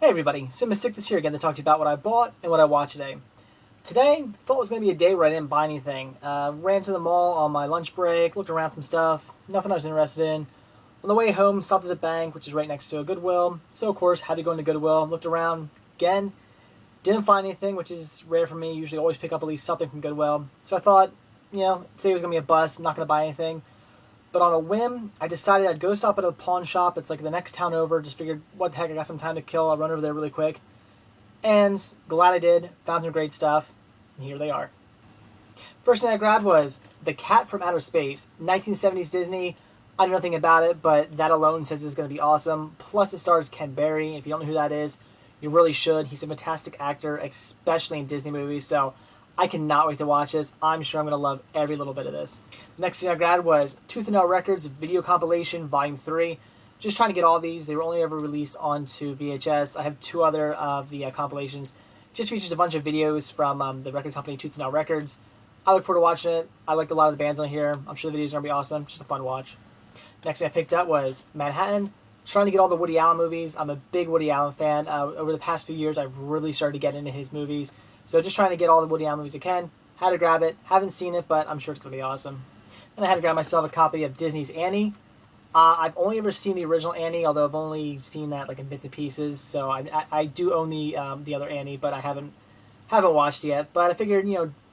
Hey everybody, Sick here again to talk to you about what I bought and what I watched today. Today, thought it was going to be a day where I didn't buy anything. Ran to the mall on my lunch break, looked around some stuff, nothing I was interested in. On the way home, stopped at the bank, which is right next to a Goodwill. So of course, had to go into Goodwill, looked around, again, didn't find anything, which is rare for me. Usually always pick up at least something from Goodwill. So I thought, today was going to be a bust, not going to buy anything. But on a whim, I decided I'd go stop at a pawn shop. It's like the next town over. Just figured, what the heck, I got some time to kill. I'll run over there really quick. And glad I did. Found some great stuff. And here they are. First thing I grabbed was The Cat from Outer Space. 1970s Disney. I know nothing about it, but that alone says it's going to be awesome. Plus it stars Ken Berry. If you don't know who that is, you really should. He's a fantastic actor, especially in Disney movies. So I cannot wait to watch this. I'm sure I'm going to love every little bit of this. The next thing I grabbed was Tooth and Nail Records Video Compilation Volume 3. Just trying to get all these. They were only ever released onto VHS. I have two other of the compilations. Just features a bunch of videos from the record company Tooth and Nail Records. I look forward to watching it. I like a lot of the bands on here. I'm sure the videos are going to be awesome. Just a fun watch. Next thing I picked up was Manhattan. Trying to get all the Woody Allen movies. I'm a big Woody Allen fan. Over the past few years, I've really started to get into his movies. So just trying to get all the Woody Allen movies I can. Had to grab it. Haven't seen it, but I'm sure it's going to be awesome. Then I had to grab myself a copy of Disney's Annie. I've only ever seen the original Annie, although I've only seen that like in bits and pieces. So I do own the other Annie, but I haven't watched it yet. But I figured,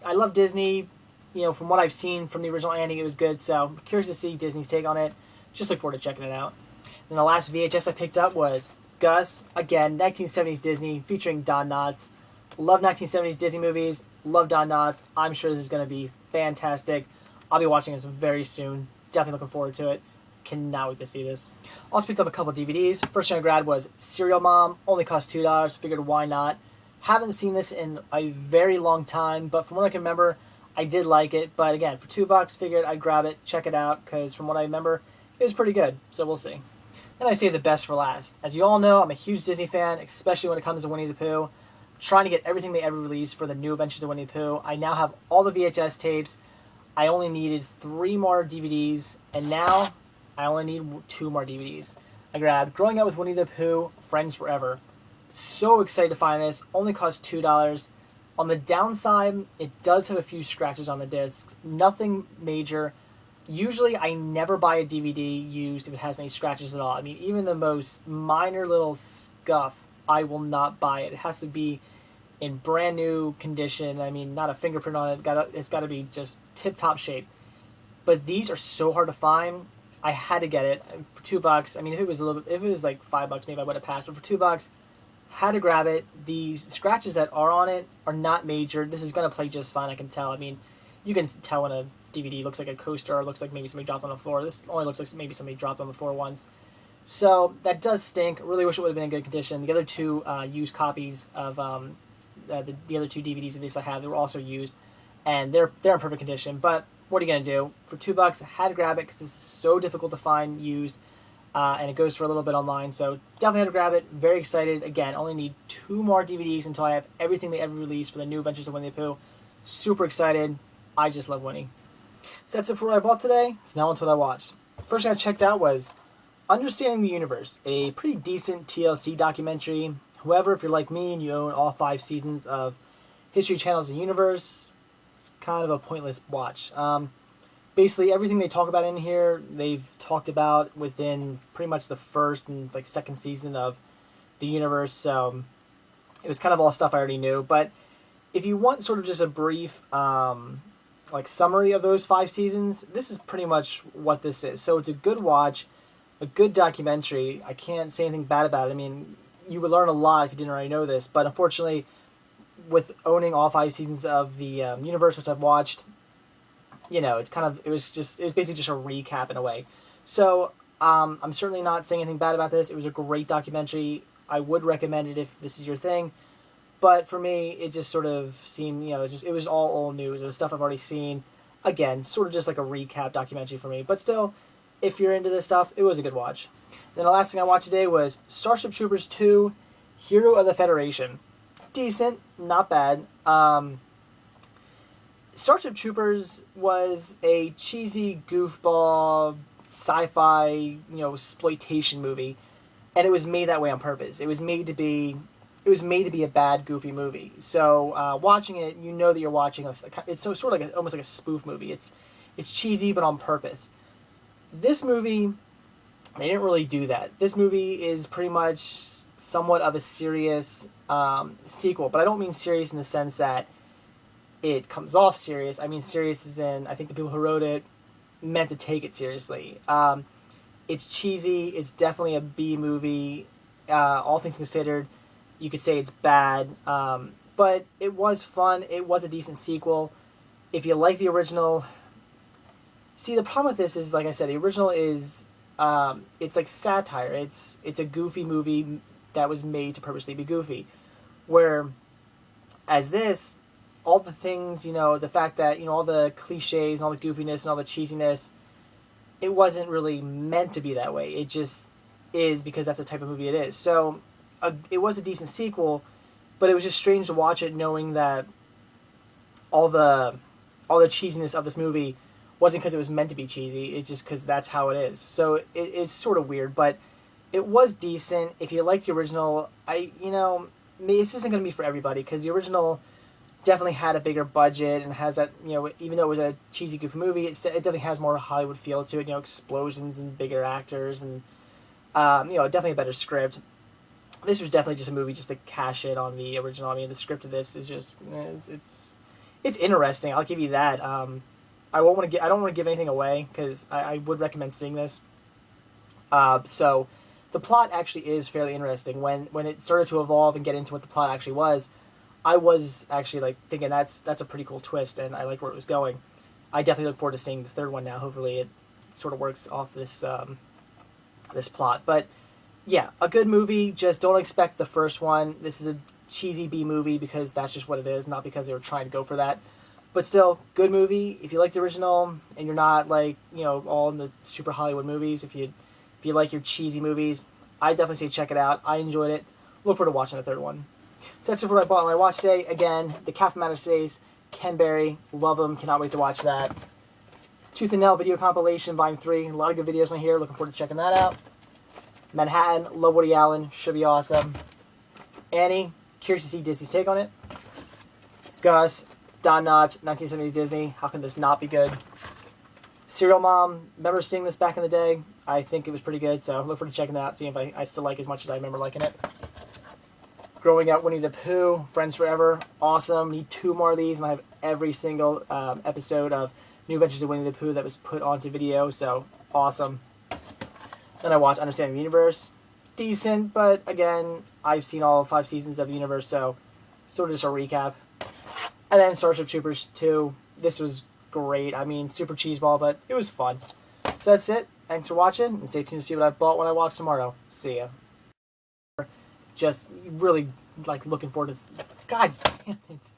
I love Disney. From what I've seen from the original Annie, it was good. So I'm curious to see Disney's take on it. Just look forward to checking it out. And the last VHS I picked up was Gus. Again, 1970s Disney, featuring Don Knotts. Love 1970s Disney movies. Love Don Knotts. I'm sure this is going to be fantastic. I'll be watching this very soon. Definitely looking forward to it. Cannot wait to see this. Also picked up a couple DVDs. First thing I grabbed was Serial Mom. Only cost $2. Figured why not. Haven't seen this in a very long time, but from what I can remember, I did like it. But again, for $2, figured I'd grab it, check it out, because from what I remember, it was pretty good. So we'll see. Then I say the best for last. As you all know, I'm a huge Disney fan, especially when it comes to Winnie the Pooh. Trying to get everything they ever released for the new Adventures of Winnie the Pooh. I now have all the VHS tapes. I only needed 3 more DVDs, and now I only need 2 more DVDs. I grabbed Growing Up with Winnie the Pooh, Friends Forever. So excited to find this. Only cost $2. On the downside, it does have a few scratches on the discs. Nothing major. Usually, I never buy a DVD used if it has any scratches at all. I mean, even the most minor little scuff, I will not buy it. It has to be in brand new condition. I mean, not a fingerprint on it. It's got to be just tip-top shape. But these are so hard to find. I had to get it for $2. I mean, if it was like $5, maybe I would have passed. But for $2, had to grab it. These scratches that are on it are not major. This is going to play just fine, I can tell. I mean, you can tell when a DVD looks like a coaster or looks like maybe somebody dropped on the floor. This only looks like maybe somebody dropped on the floor once. So that does stink. Really wish it would have been in good condition. The other two used copies of the other 2 DVDs of this I have, they were also used, and they're in perfect condition. But what are you gonna do? For $2, I had to grab it because this is so difficult to find used, and it goes for a little bit online. So definitely had to grab it. Very excited. Again, only need 2 more DVDs until I have everything they ever released for the new Adventures of Winnie the Pooh. Super excited. I just love Winnie. So that's it for what I bought today. So now on to what I watched. First thing I checked out was Understanding the Universe, a pretty decent TLC documentary. However, if you're like me and you own all 5 seasons of History Channel's The Universe, it's kind of a pointless watch. Basically, everything they talk about in here, they've talked about within pretty much the first and second season of The Universe. So it was kind of all stuff I already knew. But if you want sort of just a brief summary of those 5 seasons, this is pretty much what this is. So it's a good watch, a good documentary. I can't say anything bad about it. I mean, you would learn a lot if you didn't already know this, but unfortunately, with owning all 5 seasons of the Universe, which I've watched, it was basically just a recap in a way. So I'm certainly not saying anything bad about this. It was a great documentary. I would recommend it if this is your thing. But for me, it just sort of seemed, it was all old news. It was stuff I've already seen. Again, sort of just like a recap documentary for me. But still, if you're into this stuff, it was a good watch. Then the last thing I watched today was Starship Troopers 2, Hero of the Federation. Decent, not bad. Starship Troopers was a cheesy goofball sci-fi, exploitation movie. and it was made that way on purpose. It was made to be a bad, goofy movie. So watching it, you know that you're watching it's sort of like almost like a spoof movie. It's cheesy, but on purpose. This movie, they didn't really do that. This movie is pretty much somewhat of a serious sequel, but I don't mean serious in the sense that it comes off serious. I mean serious as in, I think the people who wrote it meant to take it seriously. It's cheesy. It's definitely a B movie. All things considered, you could say it's bad, but it was fun. It was a decent sequel. If you like the original, see, the problem with this is, like I said, the original is it's like satire. It's a goofy movie that was made to purposely be goofy. Where, as this, all the things, the fact that, all the cliches and all the goofiness and all the cheesiness, it wasn't really meant to be that way. It just is because that's the type of movie it is. So, it was a decent sequel, but it was just strange to watch it knowing that all the cheesiness of this movie wasn't because it was meant to be cheesy. It's just because that's how it is. So it's sort of weird, but it was decent. If you like the original, this isn't going to be for everybody because the original definitely had a bigger budget and has that, even though it was a cheesy, goofy movie, it definitely has more Hollywood feel to it. Explosions and bigger actors and definitely a better script. This was definitely just a movie just to cash in on the original. I mean, the script of this is just it's interesting. I'll give you that. I don't want to give anything away because I would recommend seeing this. So the plot actually is fairly interesting. When it started to evolve and get into what the plot actually was, I was actually thinking that's a pretty cool twist, and I like where it was going. I definitely look forward to seeing the third one now. Hopefully, it sort of works off this this plot, but. Yeah, a good movie. Just don't expect the first one. This is a cheesy B movie because that's just what it is, not because they were trying to go for that. But still, good movie. If you like the original and you're not all in the super Hollywood movies, if you like your cheesy movies, I definitely say check it out. I enjoyed it. Look forward to watching the third one. So that's it for what I bought and I watched today. Again, The Cat from Outer Space, Ken Berry, love him. Cannot wait to watch that. Tooth and Nail video compilation, Volume 3. A lot of good videos on here. Looking forward to checking that out. Manhattan, love Woody Allen, should be awesome. Annie, curious to see Disney's take on it. Gus, Don Knotts, 1970s Disney, how can this not be good? Serial Mom, remember seeing this back in the day? I think it was pretty good, so look forward to checking that out, seeing if I still like it as much as I remember liking it. Growing Up Winnie the Pooh, Friends Forever, awesome. Need 2 more of these, and I have every single episode of New Adventures of Winnie the Pooh that was put onto video, so awesome. Then I watched Understanding the Universe. Decent, but again, I've seen all 5 seasons of the universe, so sort of just a recap. And then Starship Troopers 2. This was great. I mean, super cheeseball, but it was fun. So that's it. Thanks for watching, and stay tuned to see what I bought when I watch tomorrow. See ya. Just really, looking forward to... God damn it.